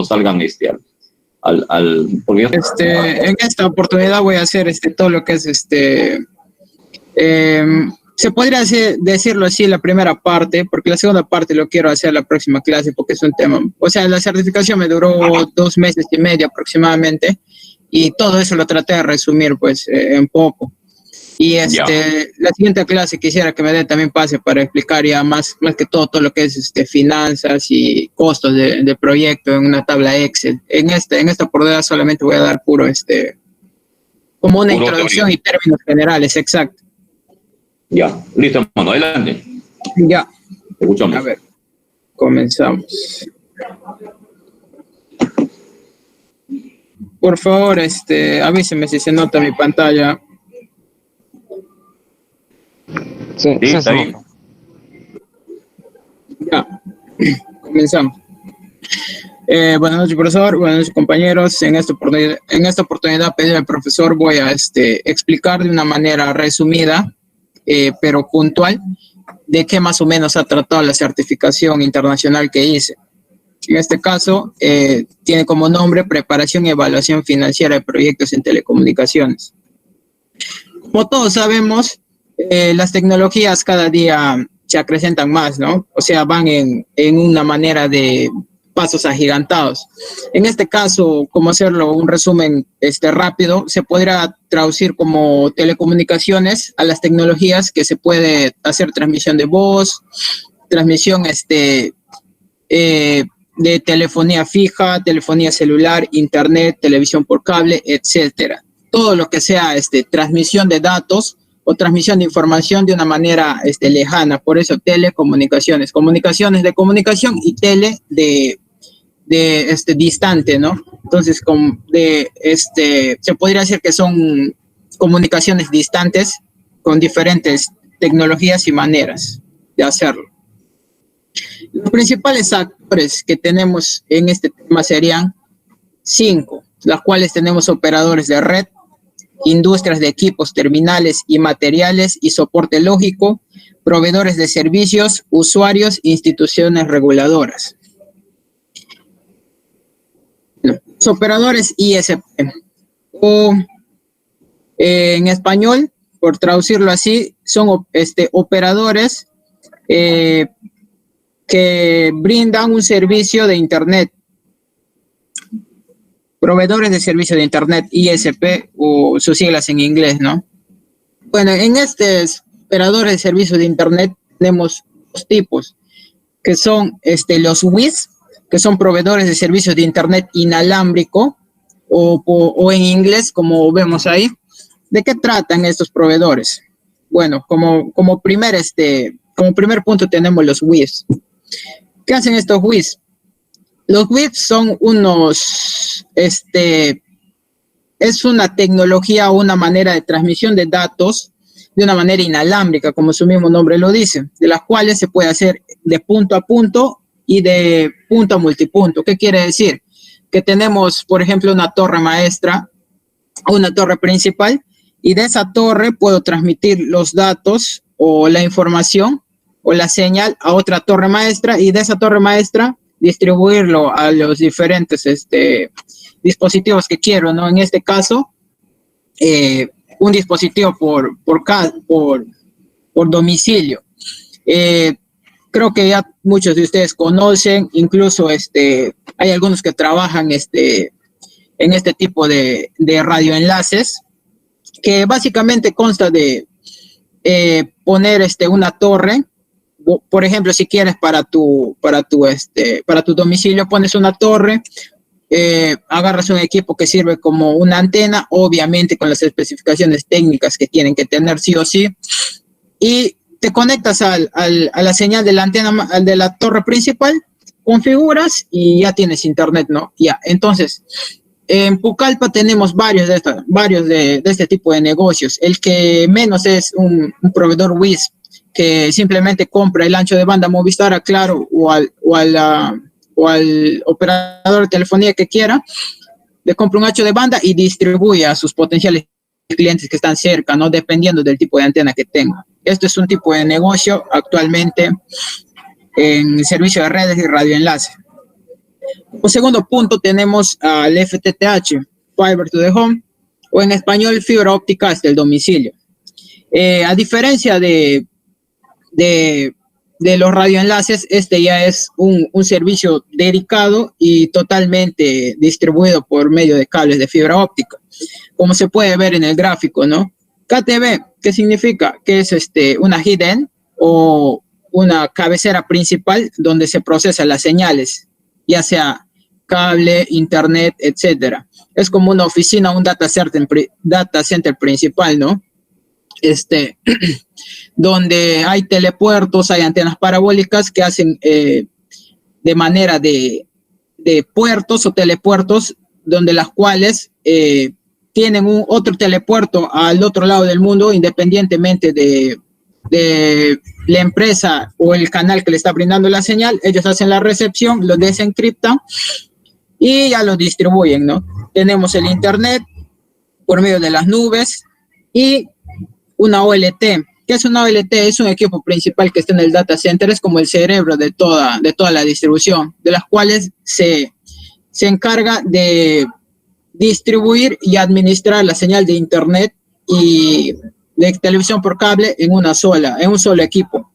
salgan porque en esta oportunidad voy a hacer todo lo que es se podría decirlo así la primera parte, porque la segunda parte lo quiero hacer la próxima clase porque es un tema, o sea, la certificación me duró 2 meses y medio aproximadamente y todo eso lo traté de resumir pues en poco. Y la siguiente clase quisiera que me dé también pase para explicar ya más que todo lo que es finanzas y costos de proyecto en una tabla Excel. En esta oportunidad solamente voy a dar puro como una introducción y términos generales, exacto. Ya, listo, hermano, adelante. Ya. Te escuchamos. A ver, comenzamos. Por favor, avíseme si se nota mi pantalla. Sí, está bien. Ya, comenzamos. Buenas noches, profesor. Buenas noches, compañeros. En esta oportunidad, pedir al profesor, voy a explicar de una manera resumida, pero puntual, de qué más o menos ha tratado la certificación internacional que hice. En este caso, tiene como nombre Preparación y Evaluación Financiera de Proyectos en Telecomunicaciones. Como todos sabemos, las tecnologías cada día se acrecentan más, ¿no? O sea, van en una manera de pasos agigantados. En este caso, como hacerlo un resumen rápido, se podrá traducir como telecomunicaciones a las tecnologías que se puede hacer transmisión de voz, transmisión de telefonía fija, telefonía celular, internet, televisión por cable, etcétera. Todo lo que sea transmisión de datos o transmisión de información de una manera lejana, por eso telecomunicaciones, comunicaciones de comunicación y tele de distante, ¿no? Entonces, se podría decir que son comunicaciones distantes con diferentes tecnologías y maneras de hacerlo. Los principales actores que tenemos en este tema serían 5, las cuales tenemos operadores de red, industrias de equipos, terminales y materiales y soporte lógico, proveedores de servicios, usuarios, instituciones reguladoras. Los operadores ISP, o en español, por traducirlo así, son operadores que brindan un servicio de Internet. Proveedores de servicio de Internet, ISP, o sus siglas en inglés, ¿no? Bueno, en estos operadores de servicio de Internet tenemos 2 tipos, que son los WIS, que son proveedores de servicios de Internet inalámbrico, o en inglés, como vemos ahí. ¿De qué tratan estos proveedores? Bueno, como primer punto tenemos los WIS. ¿Qué hacen estos WIS? Los WIS son es una tecnología o una manera de transmisión de datos de una manera inalámbrica, como su mismo nombre lo dice, de las cuales se puede hacer de punto a punto y de punto a multipunto. ¿Qué quiere decir? Que tenemos, por ejemplo, una torre maestra, una torre principal, y de esa torre puedo transmitir los datos o la información o la señal a otra torre maestra, y de esa torre maestra distribuirlo a los diferentes dispositivos que quiero, ¿no? En este caso, un dispositivo por domicilio. Creo que ya muchos de ustedes conocen, incluso hay algunos que trabajan en este tipo de radioenlaces, que básicamente consta de poner una torre. Por ejemplo, si quieres para tu domicilio, pones una torre, agarras un equipo que sirve como una antena, obviamente con las especificaciones técnicas que tienen que tener sí o sí, y te conectas a la señal de la antena, de la torre principal, configuras y ya tienes internet, ¿no? Ya, entonces, en Pucallpa tenemos varios de este tipo de negocios. El que menos es un proveedor WIS, que simplemente compra el ancho de banda Movistar, a Claro o al operador de telefonía que quiera, le compra un ancho de banda y distribuye a sus potenciales clientes que están cerca, ¿no? Dependiendo del tipo de antena que tenga. Esto es un tipo de negocio actualmente en servicio de redes y radioenlace. Como segundo punto tenemos al FTTH, Fiber to the Home, o en español, fibra óptica hasta el domicilio. A diferencia de los radioenlaces, este ya es un servicio dedicado y totalmente distribuido por medio de cables de fibra óptica, como se puede ver en el gráfico, ¿no? KTV, ¿qué significa? Que es una hidden o una cabecera principal donde se procesan las señales, ya sea cable, internet, etcétera. Es como una oficina, un data center principal, ¿no? Donde hay telepuertos, hay antenas parabólicas que hacen de manera de puertos o telepuertos, donde las cuales tienen otro telepuerto al otro lado del mundo, independientemente de la empresa o el canal que le está brindando la señal. Ellos hacen la recepción, lo desencriptan y ya lo distribuyen, ¿no? Tenemos el internet por medio de las nubes y una OLT. ¿Qué es una OLT? Es un equipo principal que está en el data center, es como el cerebro de toda la distribución, de las cuales se encarga de distribuir y administrar la señal de internet y de televisión por cable en un solo equipo.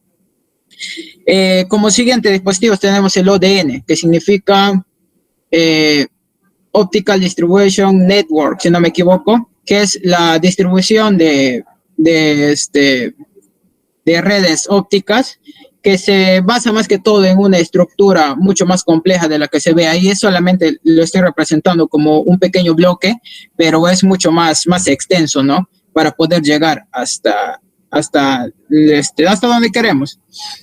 Como siguiente dispositivos tenemos el ODN, que significa Optical Distribution Network, si no me equivoco, que es la distribución de redes ópticas, que se basa más que todo en una estructura mucho más compleja de la que se ve ahí. Es solamente lo estoy representando como un pequeño bloque, pero es mucho más extenso, ¿no? Para poder llegar hasta donde queremos.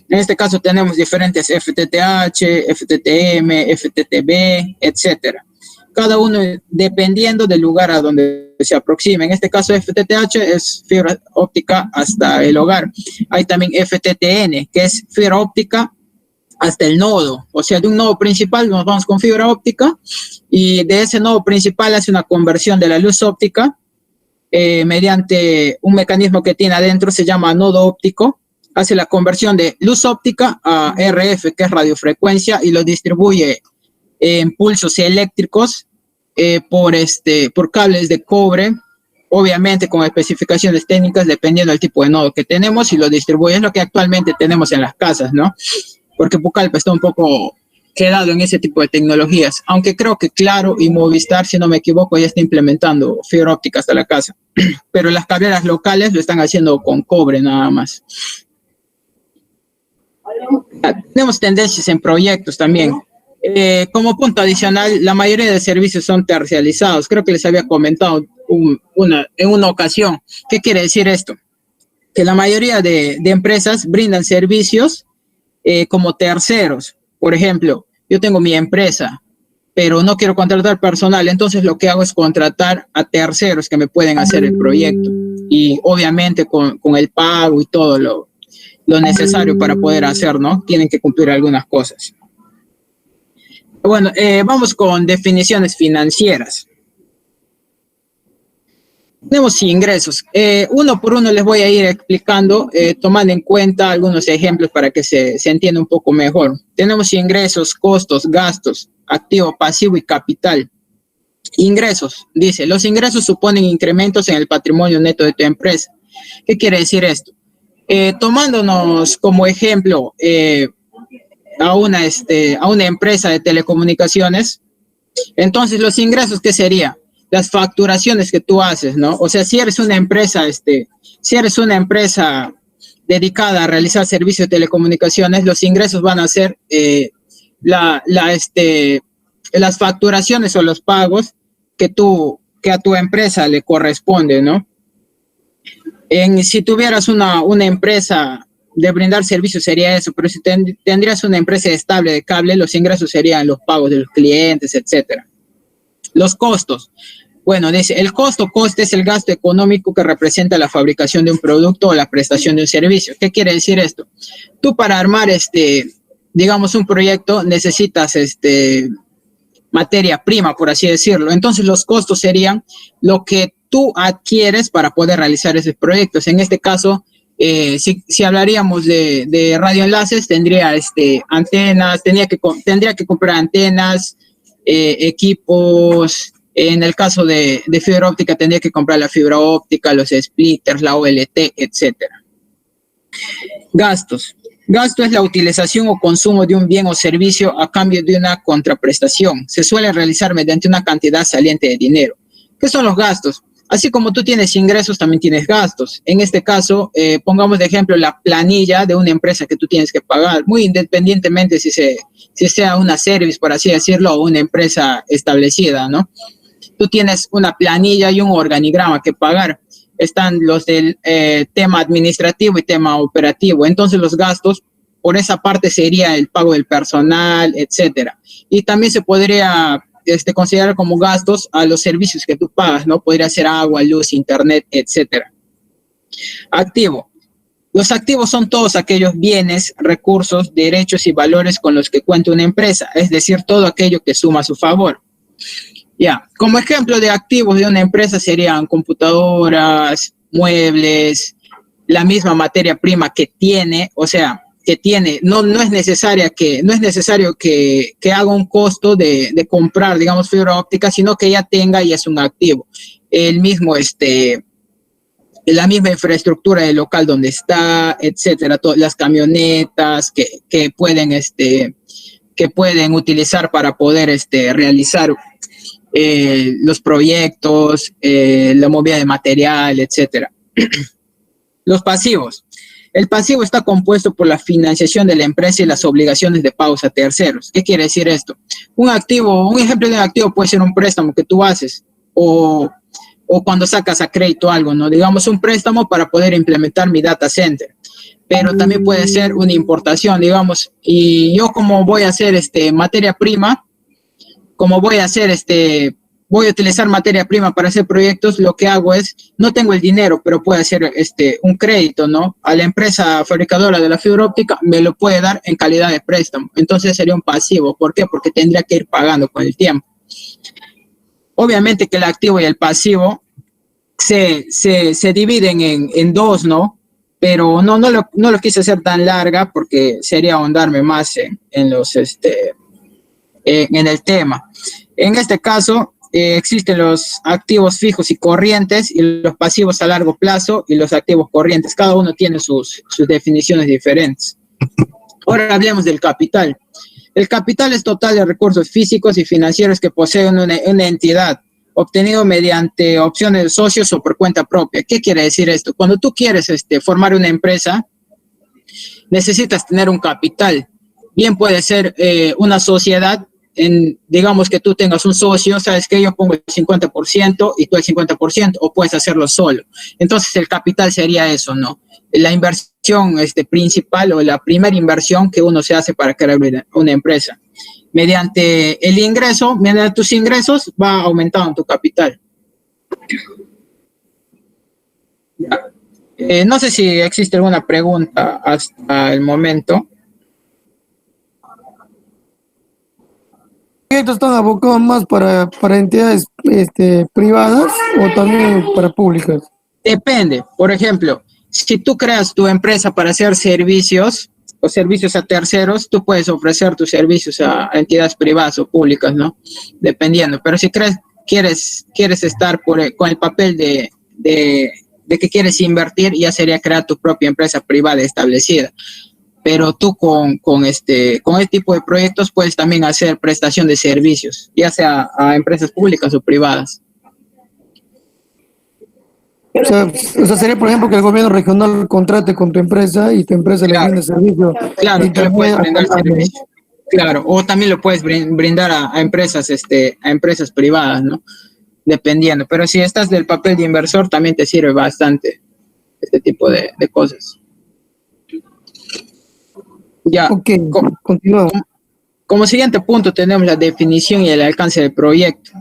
En este caso tenemos diferentes FTTH, FTTM, FTTB, etcétera. Cada uno dependiendo del lugar a donde se aproxime. En este caso, FTTH es fibra óptica hasta el hogar. Hay también FTTN, que es fibra óptica hasta el nodo. O sea, de un nodo principal nos vamos con fibra óptica y de ese nodo principal hace una conversión de la luz óptica mediante un mecanismo que tiene adentro, se llama nodo óptico. Hace la conversión de luz óptica a RF, que es radiofrecuencia, y lo distribuye en pulsos eléctricos por cables de cobre, obviamente con especificaciones técnicas dependiendo del tipo de nodo que tenemos, y lo distribuye. Es lo que actualmente tenemos en las casas, ¿no? Porque Pucallpa está un poco quedado en ese tipo de tecnologías, aunque creo que Claro y Movistar, si no me equivoco, ya está implementando fibra óptica hasta la casa, pero las cableras locales lo están haciendo con cobre nada más. Tenemos tendencias en proyectos también. Como punto adicional, la mayoría de servicios son tercializados. Creo que les había comentado en una ocasión. ¿Qué quiere decir esto? Que la mayoría de empresas brindan servicios como terceros. Por ejemplo, yo tengo mi empresa, pero no quiero contratar personal, entonces lo que hago es contratar a terceros que me pueden hacer el proyecto. Y obviamente con el pago y todo lo necesario para poder hacer, ¿no? Tienen que cumplir algunas cosas. Bueno, vamos con definiciones financieras. Tenemos ingresos. Uno por uno les voy a ir explicando, tomando en cuenta algunos ejemplos para que se entienda un poco mejor. Tenemos ingresos, costos, gastos, activo, pasivo y capital. Ingresos, dice, los ingresos suponen incrementos en el patrimonio neto de tu empresa. ¿Qué quiere decir esto? Tomándonos como ejemplo a una empresa de telecomunicaciones, entonces los ingresos, ¿qué sería? Las facturaciones que tú haces, ¿no? O sea, si eres una empresa dedicada a realizar servicios de telecomunicaciones, los ingresos van a ser las facturaciones o los pagos que a tu empresa le corresponde, ¿no? Si tuvieras una empresa de brindar servicios sería eso, pero si tendrías una empresa estable de cable, los ingresos serían los pagos de los clientes, etcétera. Los costos. Bueno, dice, el coste es el gasto económico que representa la fabricación de un producto o la prestación de un servicio. ¿Qué quiere decir esto? Tú para armar digamos, un proyecto necesitas materia prima, por así decirlo. Entonces los costos serían lo que tú adquieres para poder realizar esos proyectos. En este caso, Si hablaríamos de radioenlaces, tendría antenas, tendría que comprar antenas, equipos. En el caso de fibra óptica, tendría que comprar la fibra óptica, los splitters, la OLT, etcétera. Gastos. Gasto es la utilización o consumo de un bien o servicio a cambio de una contraprestación. Se suele realizar mediante una cantidad saliente de dinero. ¿Qué son los gastos? Así como tú tienes ingresos, también tienes gastos. En este caso, pongamos de ejemplo la planilla de una empresa que tú tienes que pagar, muy independientemente si sea una service, por así decirlo, o una empresa establecida, ¿no? Tú tienes una planilla y un organigrama que pagar. Están los del tema administrativo y tema operativo. Entonces los gastos, por esa parte sería el pago del personal, etcétera. Y también se podría considerar como gastos a los servicios que tú pagas, ¿no? Podría ser agua, luz, internet, etcétera. Activo. Los activos son todos aquellos bienes, recursos, derechos y valores con los que cuenta una empresa, es decir, todo aquello que suma a su favor. Ya, como ejemplo de activos de una empresa serían computadoras, muebles, la misma materia prima que tiene, o sea, que tiene, no es necesario que haga un costo de comprar, digamos, fibra óptica, sino que ya tenga y es un activo. El mismo, la misma infraestructura del local donde está, etcétera, las camionetas que pueden utilizar para poder realizar los proyectos, la movida de material, etcétera. Los pasivos. El pasivo está compuesto por la financiación de la empresa y las obligaciones de pagos a terceros. ¿Qué quiere decir esto? Un ejemplo de un activo puede ser un préstamo que tú haces o cuando sacas a crédito algo, ¿no? Digamos un préstamo para poder implementar mi data center. Pero también puede ser una importación, digamos, y yo como voy a hacer materia prima, voy a utilizar materia prima para hacer proyectos, lo que hago es, no tengo el dinero, pero puedo hacer un crédito, ¿no? A la empresa fabricadora de la fibra óptica me lo puede dar en calidad de préstamo. Entonces sería un pasivo. ¿Por qué? Porque tendría que ir pagando con el tiempo. Obviamente que el activo y el pasivo se dividen en dos, ¿no? Pero no lo quise hacer tan larga porque sería ahondarme más en el tema. En este caso, existen los activos fijos y corrientes y los pasivos a largo plazo y los activos corrientes. Cada uno tiene sus definiciones diferentes. Ahora hablemos del capital. El capital es total de recursos físicos y financieros que posee una entidad, obtenido mediante opciones de socios o por cuenta propia. ¿Qué quiere decir esto? Cuando tú quieres formar una empresa, necesitas tener un capital. Bien puede ser una sociedad, digamos que tú tengas un socio, sabes que yo pongo el 50% y tú el 50%, o puedes hacerlo solo. Entonces el capital sería eso, ¿no? La inversión principal o la primera inversión que uno se hace para crear una empresa. Mediante tus ingresos va aumentando tu capital. No sé si existe alguna pregunta hasta el momento. ¿Estos están abocados más para entidades privadas o también para públicas? Depende. Por ejemplo, si tú creas tu empresa para hacer servicios o servicios a terceros, tú puedes ofrecer tus servicios a entidades privadas o públicas, ¿no? Dependiendo. Pero si quieres estar con el papel de que quieres invertir, ya sería crear tu propia empresa privada establecida. Pero tú con este tipo de proyectos puedes también hacer prestación de servicios, ya sea a empresas públicas o privadas. O sea, sería, por ejemplo, que el gobierno regional contrate con tu empresa y tu empresa le brinde servicio. Claro, tú le puedes brindar servicio. Claro, o también lo puedes brindar a empresas privadas, ¿no? Dependiendo. Pero si estás del papel de inversor, también te sirve bastante este tipo de cosas. Ya. Ok, continuamos. Como siguiente punto tenemos la definición y el alcance del proyecto.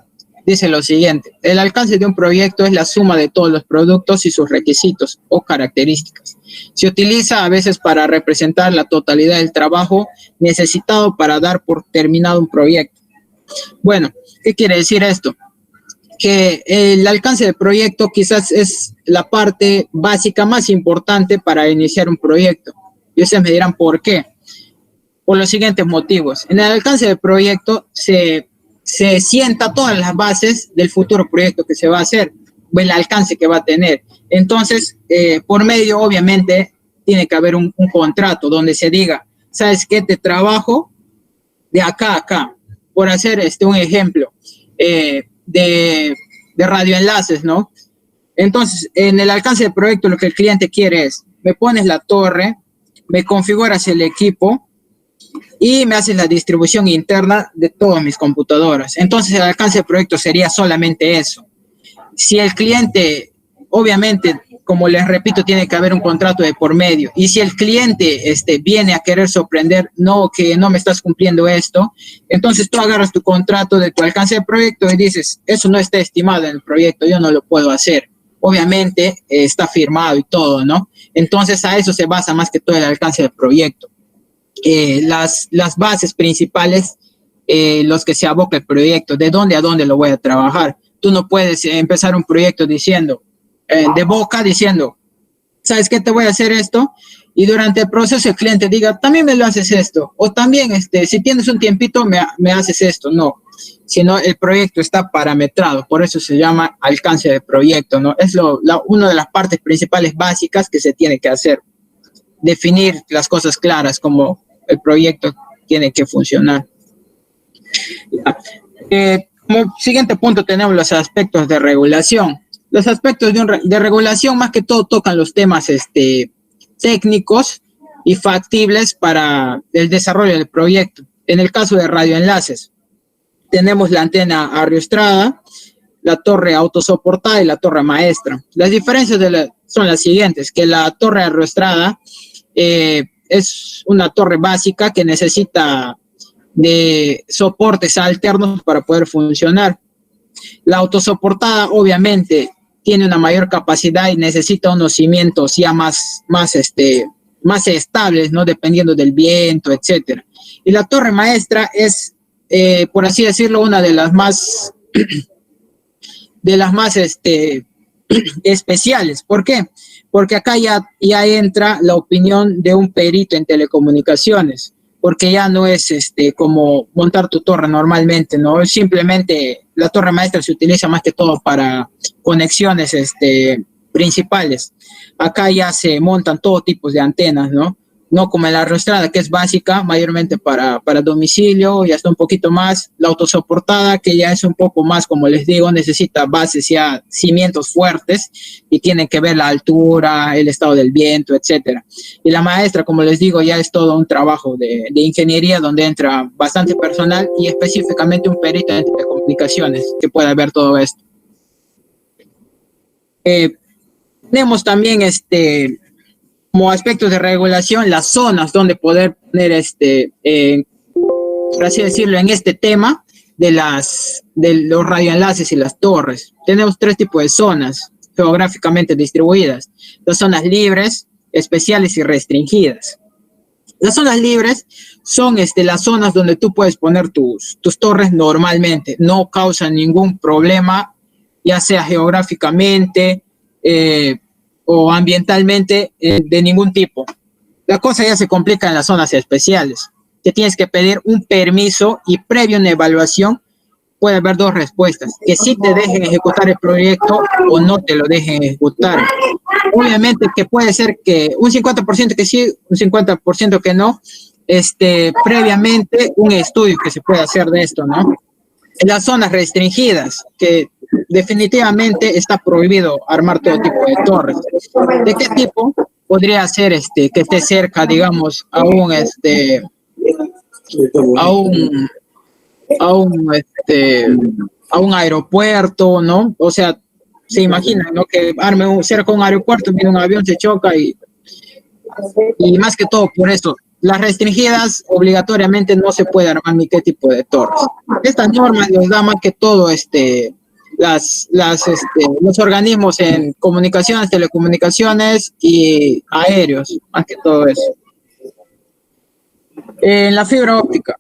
Dice lo siguiente: el alcance de un proyecto es la suma de todos los productos y sus requisitos o características. Se utiliza a veces para representar la totalidad del trabajo necesitado para dar por terminado un proyecto. Bueno, ¿qué quiere decir esto? que el alcance del proyecto quizás es la parte básica más importante para iniciar un proyecto. Y ustedes me dirán por qué. Por los siguientes motivos. En el alcance del proyecto se sienta todas las bases del futuro proyecto que se va a hacer, el alcance que va a tener. Entonces, por medio, obviamente, tiene que haber un contrato donde se diga, ¿sabes qué? Te trabajo de acá a acá. Por hacer un ejemplo de radioenlaces, ¿no? Entonces, en el alcance del proyecto, lo que el cliente quiere es, me pones la torre, me configuras el equipo y me haces la distribución interna de todas mis computadoras. Entonces, el alcance del proyecto sería solamente eso. Si el cliente, obviamente, como les repito, tiene que haber un contrato de por medio. Y si el cliente viene a querer sorprender, no, que no me estás cumpliendo esto, entonces tú agarras tu contrato de tu alcance de proyecto y dices, eso no está estimado en el proyecto, yo no lo puedo hacer. Obviamente está firmado y todo, ¿no? Entonces a eso se basa más que todo el alcance del proyecto. Las bases principales, los que se aboca el proyecto, de dónde a dónde lo voy a trabajar. Tú no puedes empezar un proyecto diciendo, de boca diciendo, ¿sabes qué? Te voy a hacer esto, y durante el proceso el cliente diga, también me lo haces esto, o también, si tienes un tiempito, me haces esto. No, sino el proyecto está parametrado, por eso se llama alcance de proyecto, ¿no? Es una de las partes principales básicas que se tiene que hacer, definir las cosas claras, como el proyecto tiene que funcionar. Como siguiente punto tenemos los aspectos de regulación. Los aspectos de regulación más que todo tocan los temas técnicos y factibles para el desarrollo del proyecto. En el caso de radioenlaces, tenemos la antena ariostrada, la torre autosoportada y la torre maestra. Las diferencias son las siguientes, que la torre ariostrada es una torre básica que necesita de soportes alternos para poder funcionar. La autosoportada obviamente tiene una mayor capacidad y necesita unos cimientos ya más estables, ¿no? Dependiendo del viento, etcétera. Y la torre maestra es, por así decirlo, una de las más especiales. ¿Por qué? Porque acá ya entra la opinión de un perito en telecomunicaciones, porque ya no es como montar tu torre normalmente, ¿no? Simplemente la torre maestra se utiliza más que todo para conexiones principales. Acá ya se montan todo tipo de antenas, ¿no? No como en la arrastrada, que es básica, mayormente para domicilio y hasta un poquito más. La autosoportada, que ya es un poco más, como les digo, necesita bases ya, cimientos fuertes y tienen que ver la altura, el estado del viento, etcétera. Y la maestra, como les digo, ya es todo un trabajo de ingeniería donde entra bastante personal y específicamente un perito en telecomunicaciones que pueda ver todo esto. Tenemos también como aspectos de regulación, las zonas donde poder poner por así decirlo, en este tema de los radioenlaces y las torres. Tenemos 3 tipos de zonas geográficamente distribuidas: las zonas libres, especiales y restringidas. Las zonas libres son las zonas donde tú puedes poner tus torres normalmente, no causan ningún problema, ya sea geográficamente, o ambientalmente, de ningún tipo. La cosa ya se complica en las zonas especiales, que tienes que pedir un permiso y previo una evaluación puede haber 2 respuestas: que sí te dejen ejecutar el proyecto o no te lo dejen ejecutar. Obviamente que puede ser que un 50% que sí, un 50% que no, previamente un estudio que se puede hacer de esto, ¿no? En las zonas restringidas, que definitivamente está prohibido armar todo tipo de torres. ¿De qué tipo? Podría ser que esté cerca, digamos, a un aeropuerto, ¿no? O sea, se imaginan, ¿no? Que arme cerca de un aeropuerto, viene un avión, se choca y más que todo por eso. Las restringidas obligatoriamente no se puede armar ni qué tipo de torres. Estas normas les da más que todo los organismos en comunicaciones, telecomunicaciones y aéreos, más que todo eso. En la fibra óptica,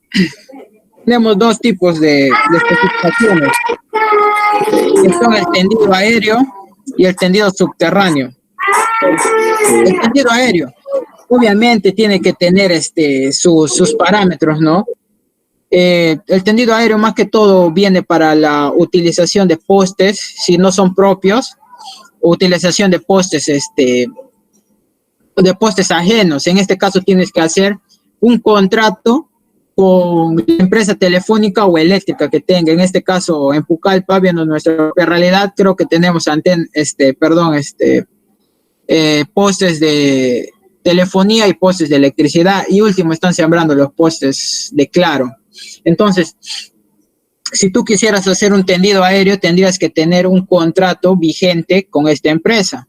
tenemos dos tipos de especificaciones, que son el tendido aéreo y el tendido subterráneo. El tendido aéreo, obviamente, tiene que tener sus parámetros, ¿no? El tendido aéreo más que todo viene para la utilización de postes, si no son propios, utilización de postes, de postes ajenos. En este caso tienes que hacer un contrato con la empresa telefónica o eléctrica que tenga. En este caso, en Pucallpa, viendo nuestra propia realidad, creo que tenemos postes de telefonía y postes de electricidad, y último están sembrando los postes de Claro. Entonces, si tú quisieras hacer un tendido aéreo, tendrías que tener un contrato vigente con esta empresa,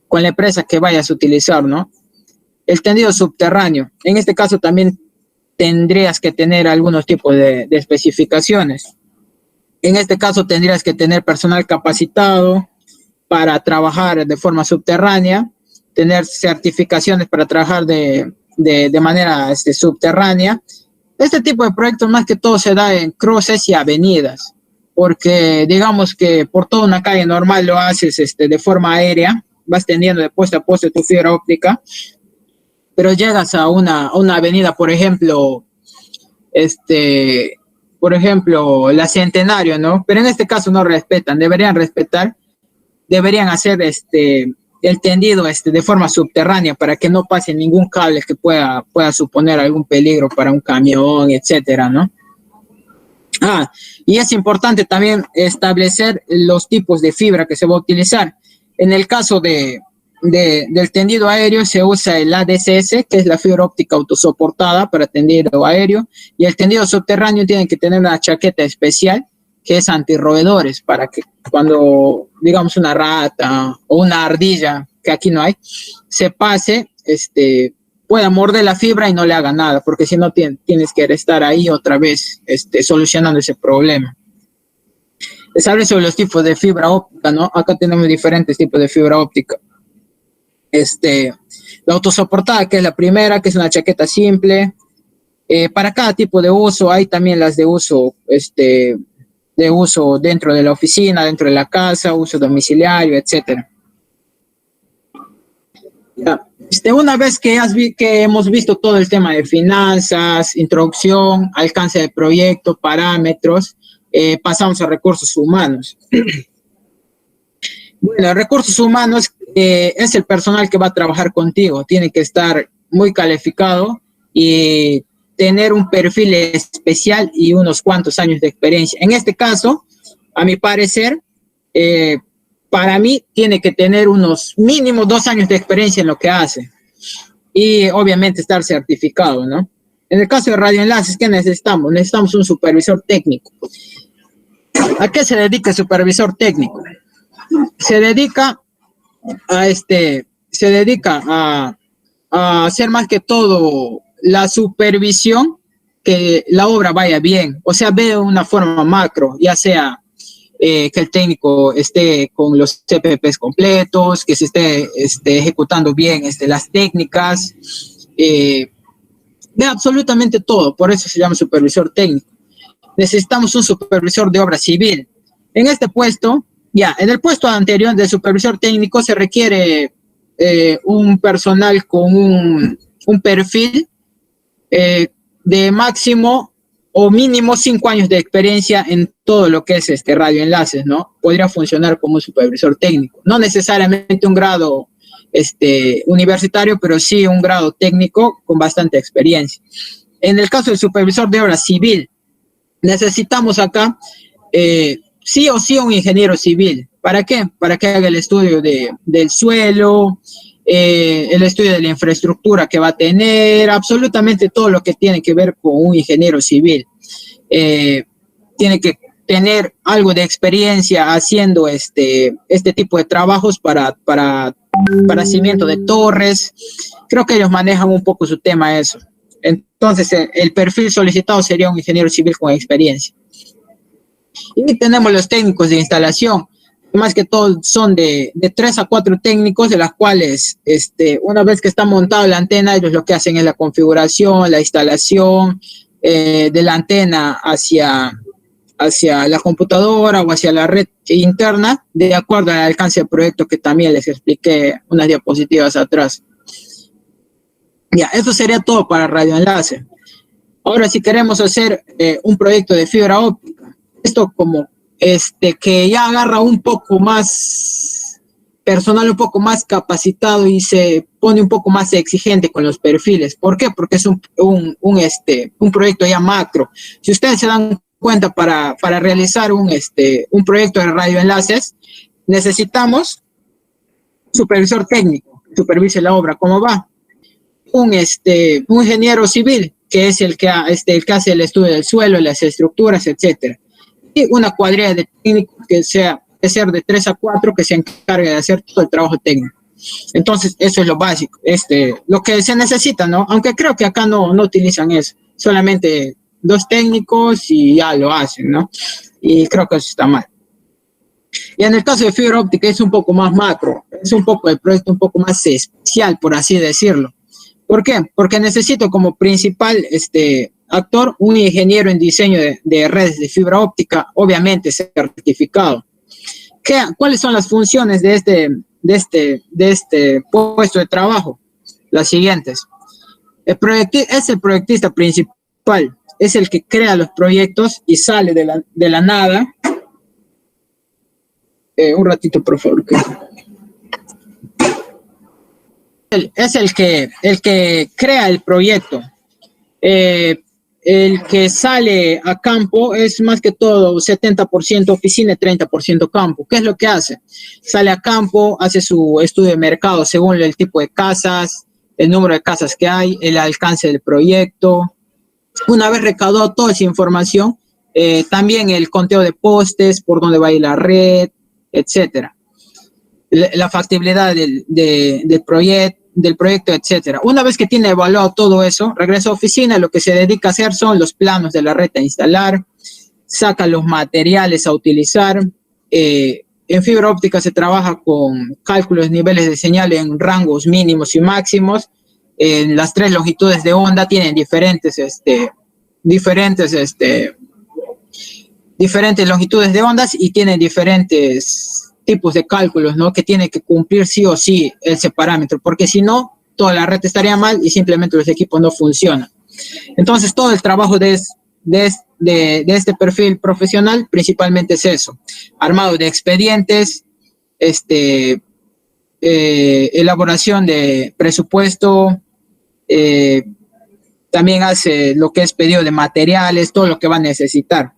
con la empresa que vayas a utilizar, ¿no? El tendido subterráneo, en este caso también tendrías que tener algunos tipos de especificaciones. En este caso tendrías que tener personal capacitado para trabajar de forma subterránea, tener certificaciones para trabajar de manera subterránea. Este tipo de proyectos más que todo se da en cruces y avenidas, porque digamos que por toda una calle normal lo haces de forma aérea, vas tendiendo de poste a poste tu fibra óptica, pero llegas a una avenida, por ejemplo, la Centenario, ¿no? Pero en este caso no respetan, deberían respetar, deberían hacer el tendido de forma subterránea para que no pase ningún cable que pueda suponer algún peligro para un camión, etcétera, ¿no? Y es importante también establecer los tipos de fibra que se va a utilizar. En el caso del tendido aéreo se usa el ADSS, que es la fibra óptica autosoportada para tendido aéreo, y el tendido subterráneo tiene que tener una chaqueta especial que es antirroedores, para que cuando, digamos, una rata o una ardilla, que aquí no hay, se pase, pueda morder la fibra y no le haga nada, porque si no tienes que estar ahí otra vez solucionando ese problema. Les hablo sobre los tipos de fibra óptica, ¿no? Acá tenemos diferentes tipos de fibra óptica. La autosoportada, que es la primera, que es una chaqueta simple. Para cada tipo de uso, hay también las de uso, dentro de la oficina, dentro de la casa, uso domiciliario, etcétera. Ya. Una vez que hemos visto todo el tema de finanzas, introducción, alcance de proyecto, parámetros, pasamos a recursos humanos. Bueno, recursos humanos es el personal que va a trabajar contigo. Tiene que estar muy calificado y tener un perfil especial y unos cuantos años de experiencia. En este caso, a mi parecer, para mí tiene que tener unos mínimo 2 años de experiencia en lo que hace y obviamente estar certificado, ¿no? En el caso de radioenlaces, ¿qué necesitamos? Necesitamos un supervisor técnico. ¿A qué se dedica el supervisor técnico? Se dedica a hacer más que todo la supervisión, que la obra vaya bien, o sea, ve una forma macro, ya sea que el técnico esté con los CPPs completos, que se esté ejecutando bien las técnicas, ve absolutamente todo, por eso se llama supervisor técnico. Necesitamos un supervisor de obra civil. En este puesto, en el puesto anterior de supervisor técnico se requiere un personal con un perfil de máximo o mínimo 5 años de experiencia en todo lo que es radioenlaces, ¿no? Podría funcionar como un supervisor técnico. No necesariamente un grado universitario, pero sí un grado técnico con bastante experiencia. En el caso del supervisor de obra civil, necesitamos acá sí o sí un ingeniero civil. ¿Para qué? Para que haga el estudio del suelo, el estudio de la infraestructura que va a tener, absolutamente todo lo que tiene que ver con un ingeniero civil. Tiene que tener algo de experiencia haciendo este tipo de trabajos para cimiento de torres. Creo que ellos manejan un poco su tema eso. Entonces, el perfil solicitado sería un ingeniero civil con experiencia. Y tenemos los técnicos de instalación. Más que todo son de 3 a 4 técnicos, de las cuales una vez que está montada la antena, ellos lo que hacen es la configuración, la instalación, de la antena hacia la computadora o hacia la red interna, de acuerdo al alcance del proyecto que también les expliqué unas diapositivas atrás. Ya, eso sería todo para radioenlace. Ahora, si queremos hacer un proyecto de fibra óptica, esto como que ya agarra un poco más personal, un poco más capacitado y se pone un poco más exigente con los perfiles. ¿Por qué? Porque es un proyecto ya macro. Si ustedes se dan cuenta, para realizar un proyecto de radioenlaces, necesitamos un supervisor técnico que supervise la obra, ¿cómo va? Un ingeniero civil, que es el que hace el estudio del suelo, las estructuras, etcétera. Y una cuadrilla de técnicos que sea de 3 a 4 que se encargue de hacer todo el trabajo técnico. Entonces, eso es lo básico, lo que se necesita, ¿no? Aunque creo que acá no utilizan eso, solamente 2 técnicos y ya lo hacen, ¿no? Y creo que eso está mal. Y en el caso de fibra óptica es un poco más macro, es un poco el proyecto un poco más especial, por así decirlo. ¿Por qué? Porque necesito como principal actor un ingeniero en diseño de redes de fibra óptica, obviamente certificado. ¿Cuáles son las funciones de este puesto de trabajo? Las siguientes. Es el proyectista principal, es el que crea los proyectos y sale de la nada. Un ratito, por favor. Es el que crea el proyecto. El que sale a campo es más que todo 70% oficina y 30% campo. ¿Qué es lo que hace? Sale a campo, hace su estudio de mercado según el tipo de casas, el número de casas que hay, el alcance del proyecto. Una vez recaudado toda esa información, también el conteo de postes, por dónde va a ir la red, etcétera. La factibilidad del proyecto, etcétera. Una vez que tiene evaluado todo eso, regresa a oficina, lo que se dedica a hacer son los planos de la red a instalar, saca los materiales a utilizar. En fibra óptica se trabaja con cálculos de niveles de señal en rangos mínimos y máximos. En las 3 longitudes de onda tienen diferentes longitudes de ondas y tienen diferentes tipos de cálculos, ¿no? Que tiene que cumplir sí o sí ese parámetro, porque si no, toda la red estaría mal y simplemente los equipos no funcionan. Entonces, todo el trabajo de este perfil profesional principalmente es eso: armado de expedientes, elaboración de presupuesto, también hace lo que es pedido de materiales, todo lo que va a necesitar.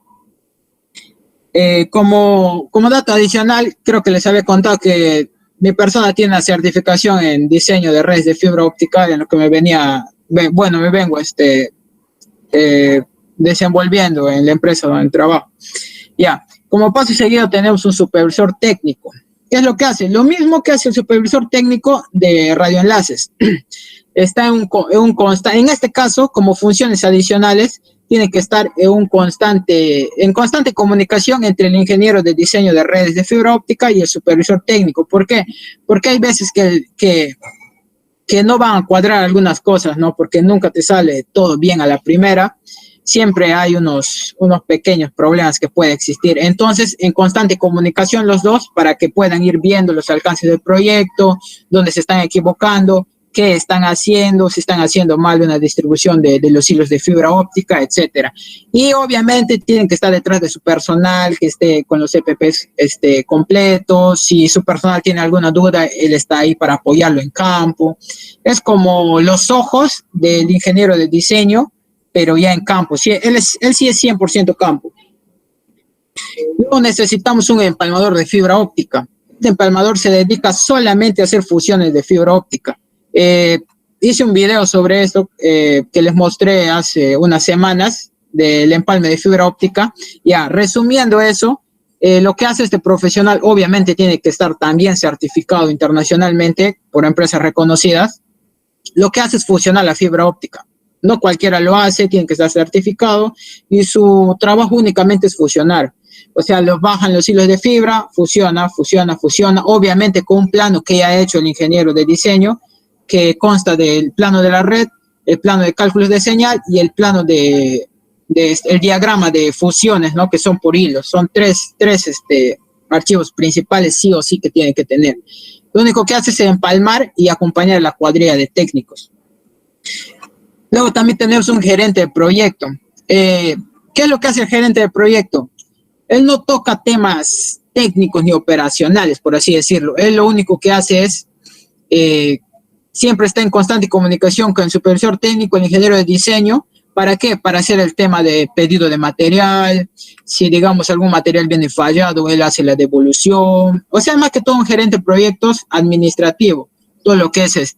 Como dato adicional, creo que les había contado que mi persona tiene una certificación en diseño de redes de fibra óptica, en lo que me vengo desenvolviendo en la empresa donde trabajo. Ya, como paso seguido tenemos un supervisor técnico. ¿Qué es lo que hace? Lo mismo que hace el supervisor técnico de radioenlaces. Está en este caso, como funciones adicionales, tiene que estar en constante comunicación entre el ingeniero de diseño de redes de fibra óptica y el supervisor técnico. ¿Por qué? Porque hay veces que no van a cuadrar algunas cosas, ¿no? Porque nunca te sale todo bien a la primera. Siempre hay unos pequeños problemas que pueden existir. Entonces, en constante comunicación los dos para que puedan ir viendo los alcances del proyecto, dónde se están equivocando, qué están haciendo, si están haciendo mal una distribución de los hilos de fibra óptica, etcétera. Y obviamente tienen que estar detrás de su personal, que esté con los EPPs completos. Si su personal tiene alguna duda, él está ahí para apoyarlo en campo. Es como los ojos del ingeniero de diseño, pero ya en campo. Sí, él sí es 100% campo. Luego necesitamos un empalmador de fibra óptica. Este empalmador se dedica solamente a hacer fusiones de fibra óptica. Hice un video sobre esto que les mostré hace unas semanas del empalme de fibra óptica. Ya, resumiendo eso, lo que hace este profesional obviamente tiene que estar también certificado internacionalmente por empresas reconocidas. Lo que hace es fusionar la fibra óptica. No cualquiera lo hace, tiene que estar certificado y su trabajo únicamente es fusionar. O sea, bajan los hilos de fibra, fusiona, obviamente con un plano que ya ha hecho el ingeniero de diseño, que consta del plano de la red, el plano de cálculos de señal y el plano de el diagrama de fusiones, ¿no? Que son por hilos, son tres archivos principales sí o sí que tienen que tener. Lo único que hace es empalmar y acompañar a la cuadrilla de técnicos. Luego también tenemos un gerente de proyecto. ¿Qué es lo que hace el gerente de proyecto? Él no toca temas técnicos ni operacionales, por así decirlo. Él lo único que hace es siempre está en constante comunicación con el supervisor técnico, el ingeniero de diseño. ¿Para qué? Para hacer el tema de pedido de material. Si, digamos, algún material viene fallado, él hace la devolución. O sea, más que todo un gerente de proyectos administrativo. Todo lo que es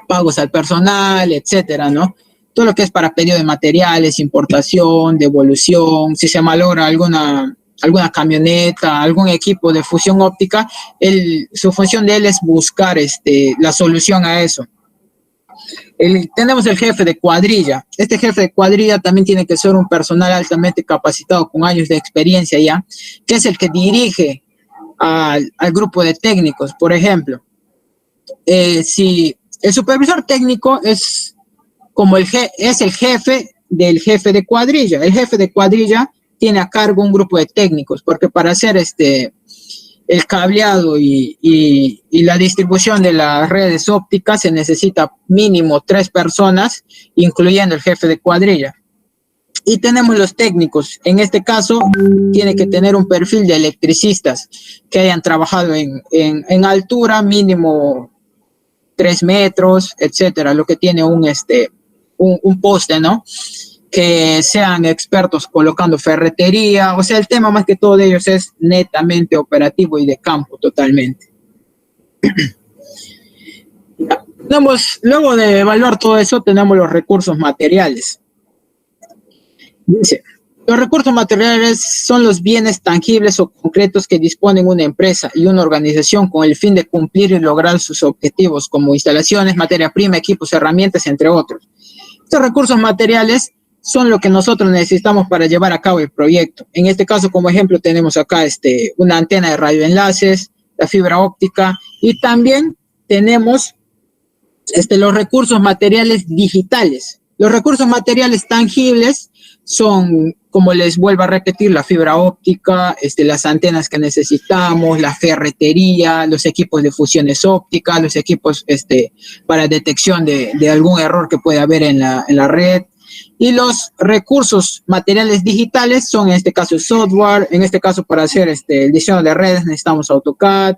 pagos al personal, etcétera, ¿no? Todo lo que es para pedido de materiales, importación, devolución. Si se malogra alguna camioneta, algún equipo de fusión óptica, su función de él es buscar la solución a eso. Tenemos el jefe de cuadrilla. Este jefe de cuadrilla también tiene que ser un personal altamente capacitado con años de experiencia ya, que es el que dirige al grupo de técnicos. Por ejemplo, si el supervisor técnico es como el jefe del jefe de cuadrilla. El jefe de cuadrilla tiene a cargo un grupo de técnicos, porque para hacer el cableado y la distribución de las redes ópticas se necesita mínimo 3 personas, incluyendo el jefe de cuadrilla. Y tenemos los técnicos. En este caso, tiene que tener un perfil de electricistas que hayan trabajado en altura, mínimo 3 metros, etcétera, lo que tiene un poste, ¿no? Que sean expertos colocando ferretería. O sea, el tema más que todo de ellos es netamente operativo y de campo totalmente. Luego de evaluar todo eso, tenemos los recursos materiales. Dice, los recursos materiales son los bienes tangibles o concretos que disponen una empresa y una organización con el fin de cumplir y lograr sus objetivos, como instalaciones, materia prima, equipos, herramientas, entre otros. Estos recursos materiales son lo que nosotros necesitamos para llevar a cabo el proyecto. En este caso, como ejemplo, tenemos acá una antena de radioenlaces, la fibra óptica, y también tenemos los recursos materiales digitales. Los recursos materiales tangibles son, como les vuelvo a repetir, la fibra óptica, las antenas que necesitamos, la ferretería, los equipos de fusiones ópticas, los equipos para detección de algún error que pueda haber en la red. Y los recursos materiales digitales son, en este caso, el software. En este caso, para hacer el diseño de redes necesitamos AutoCAD.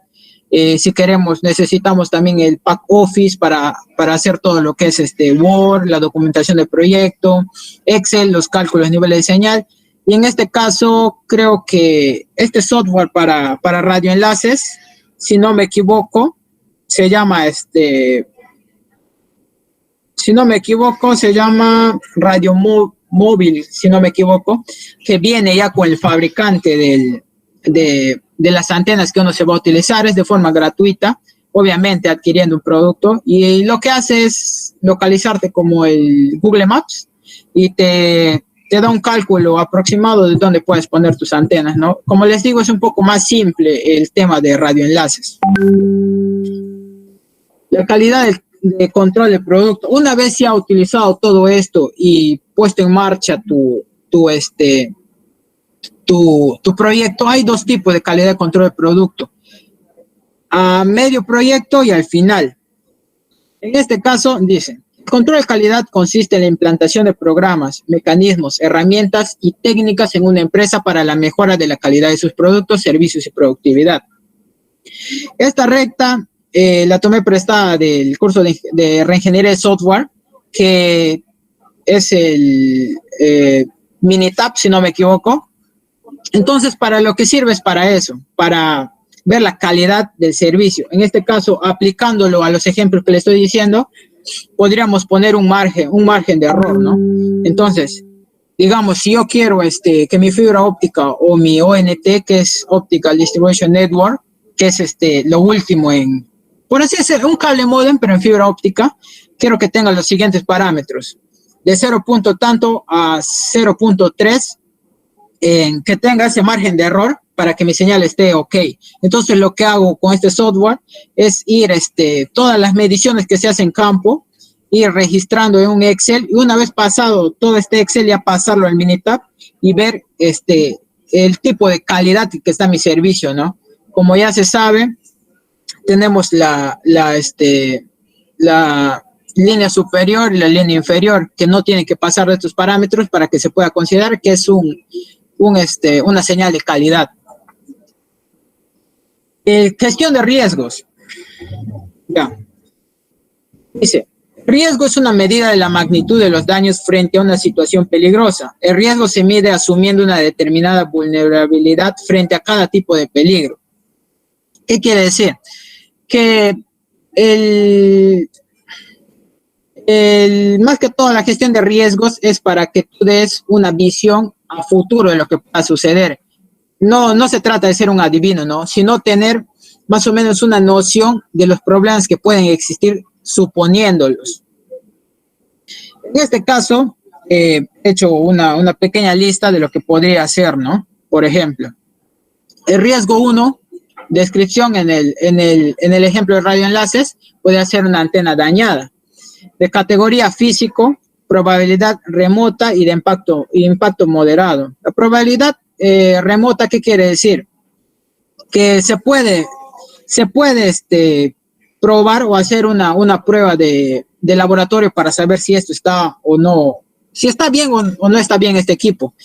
Si queremos, necesitamos también el Pack Office para hacer todo lo que es Word, la documentación del proyecto, Excel, los cálculos de niveles de señal. Y en este caso, creo que este software para radioenlaces, si no me equivoco, se llama Radio Móvil, si no me equivoco, que viene ya con el fabricante de las antenas que uno se va a utilizar, es de forma gratuita, obviamente adquiriendo un producto, y lo que hace es localizarte como el Google Maps y te da un cálculo aproximado de dónde puedes poner tus antenas, ¿no? Como les digo, es un poco más simple el tema de radioenlaces. La calidad de control del producto. Una vez ya utilizado todo esto y puesto en marcha tu proyecto, hay 2 tipos de calidad de control del producto: a medio proyecto y al final. En este caso, dice, el control de calidad consiste en la implantación de programas, mecanismos, herramientas y técnicas en una empresa para la mejora de la calidad de sus productos, servicios y productividad. Esta recta la tomé prestada del curso de reingeniería de software, que es el Minitab, si no me equivoco. Entonces, para lo que sirve es para eso, para ver la calidad del servicio. En este caso, aplicándolo a los ejemplos que le estoy diciendo, podríamos poner un margen de error, ¿no? Entonces, digamos, si yo quiero que mi fibra óptica o mi ONT, que es Optical Distribution Network, que es lo último por así decirlo, un cable modem, pero en fibra óptica, quiero que tenga los siguientes parámetros: de 0. tanto a 0.3, que tenga ese margen de error para que mi señal esté ok. Entonces, lo que hago con este software es ir todas las mediciones que se hacen en campo, ir registrando en un Excel, y una vez pasado todo este Excel, ya pasarlo al Minitab y ver el tipo de calidad que está mi servicio, ¿no? Como ya se sabe, tenemos la línea superior y la línea inferior, que no tienen que pasar de estos parámetros para que se pueda considerar que es una señal de calidad. Gestión de riesgos. Ya. Dice, riesgo es una medida de la magnitud de los daños frente a una situación peligrosa. El riesgo se mide asumiendo una determinada vulnerabilidad frente a cada tipo de peligro. ¿Qué quiere decir? Que más que todo la gestión de riesgos es para que tú des una visión a futuro de lo que va a suceder. No se trata de ser un adivino, ¿no? Sino tener más o menos una noción de los problemas que pueden existir suponiéndolos. En este caso, he hecho una pequeña lista de lo que podría hacer, ¿no? Por ejemplo, el riesgo 1, descripción en el ejemplo de radioenlaces, puede ser una antena dañada. De categoría físico, probabilidad remota y de impacto moderado. La probabilidad remota, ¿qué quiere decir? Que se puede probar o hacer una prueba de laboratorio para saber si esto está o no, si está bien o no está bien este equipo.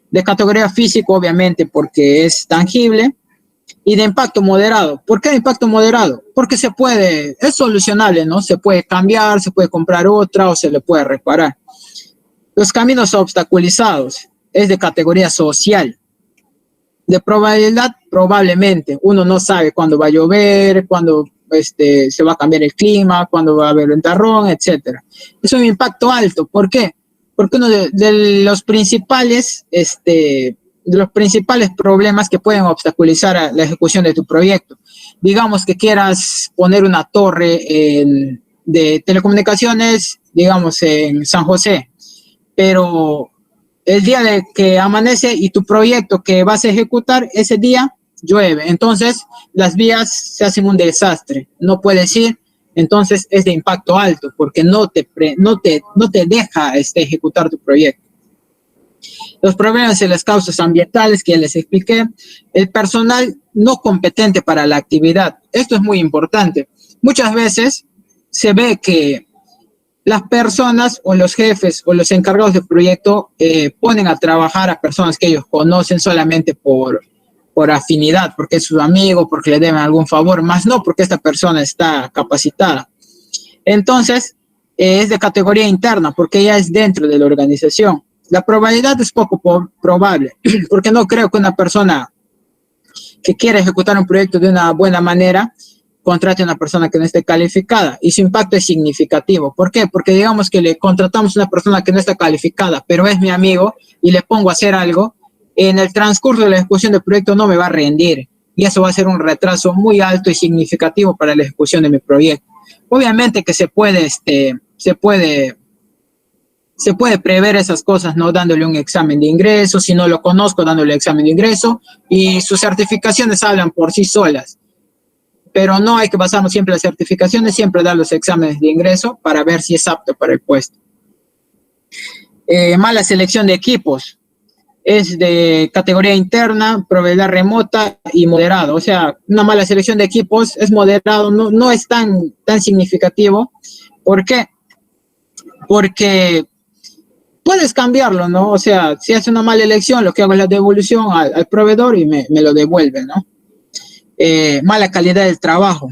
De categoría físico, obviamente, porque es tangible. Y de impacto moderado. ¿Por qué impacto moderado? Porque es solucionable, ¿no? Se puede cambiar, se puede comprar otra o se le puede reparar. Los caminos obstaculizados es de categoría social. De probabilidad, probablemente. Uno no sabe cuándo va a llover, cuándo se va a cambiar el clima, cuándo va a haber ventarrón, etc. Es un impacto alto. ¿Por qué? Porque uno de los principales problemas que pueden obstaculizar la ejecución de tu proyecto. Digamos que quieras poner una torre de telecomunicaciones, digamos, en San José, pero el día de que amanece y tu proyecto que vas a ejecutar, ese día llueve. Entonces, las vías se hacen un desastre. No puedes ir, entonces es de impacto alto, porque no te deja ejecutar tu proyecto. Los problemas y las causas ambientales que ya les expliqué. El personal no competente para la actividad. Esto es muy importante. Muchas veces se ve que las personas o los jefes o los encargados del proyecto ponen a trabajar a personas que ellos conocen solamente por afinidad, porque es su amigo, porque le deben algún favor, más no porque esta persona está capacitada. Entonces, es de categoría interna, porque ella es dentro de la organización. La probabilidad es poco probable, porque no creo que una persona que quiera ejecutar un proyecto de una buena manera contrate a una persona que no esté calificada, y su impacto es significativo. ¿Por qué? Porque digamos que le contratamos a una persona que no está calificada, pero es mi amigo, y le pongo a hacer algo, en el transcurso de la ejecución del proyecto no me va a rendir, y eso va a ser un retraso muy alto y significativo para la ejecución de mi proyecto. Obviamente que se puede prever esas cosas, ¿no? Dándole un examen de ingreso, si no lo conozco, dándole examen de ingreso, y sus certificaciones hablan por sí solas. Pero no hay que basarnos siempre en las certificaciones, siempre dar los exámenes de ingreso para ver si es apto para el puesto. Mala selección de equipos. Es de categoría interna, probabilidad remota y moderado. O sea, una mala selección de equipos es moderado, no es tan significativo. ¿Por qué? Porque puedes cambiarlo, ¿no? O sea, si hace una mala elección, lo que hago es la devolución al proveedor y me lo devuelve, ¿no? Mala calidad del trabajo,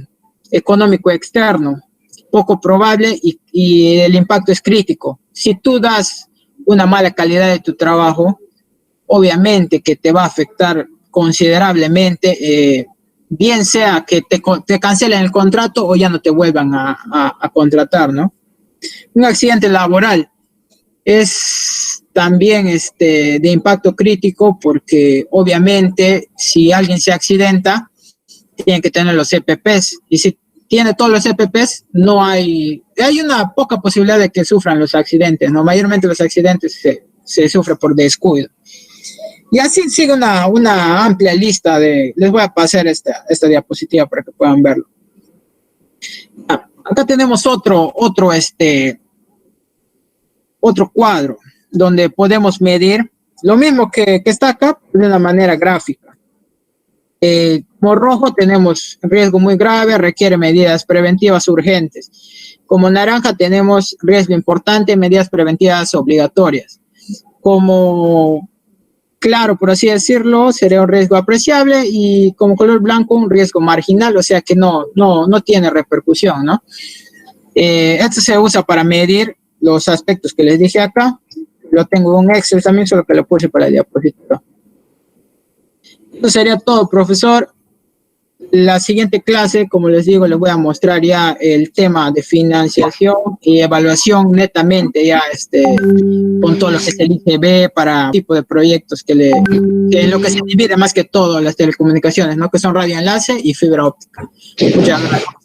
económico externo, poco probable y el impacto es crítico. Si tú das una mala calidad de tu trabajo, obviamente que te va a afectar considerablemente, bien sea que te cancelen el contrato o ya no te vuelvan a contratar, ¿no? Un accidente laboral es también de impacto crítico, porque obviamente si alguien se accidenta, tiene que tener los EPPs, y si tiene todos los EPPs, hay una poca posibilidad de que sufran los accidentes, ¿no? Mayormente los accidentes se sufren por descuido. Y así sigue una amplia lista les voy a pasar esta diapositiva para que puedan verlo. Acá tenemos otro otro cuadro donde podemos medir lo mismo que está acá de una manera gráfica. Como rojo tenemos riesgo muy grave, requiere medidas preventivas urgentes. Como naranja tenemos riesgo importante, medidas preventivas obligatorias. Como claro, por así decirlo, sería un riesgo apreciable, y como color blanco un riesgo marginal, o sea que no tiene repercusión, ¿no? Esto se usa para medir los aspectos que les dije acá. Lo tengo en un Excel también, solo que lo puse para la diapositiva. Eso sería todo, profesor. La siguiente clase, como les digo, les voy a mostrar ya el tema de financiación y evaluación netamente, ya con todo lo que es el IGB para tipo de proyectos que en lo que se divide más que todo las telecomunicaciones, ¿no? Que son radioenlace y fibra óptica. Muchas gracias.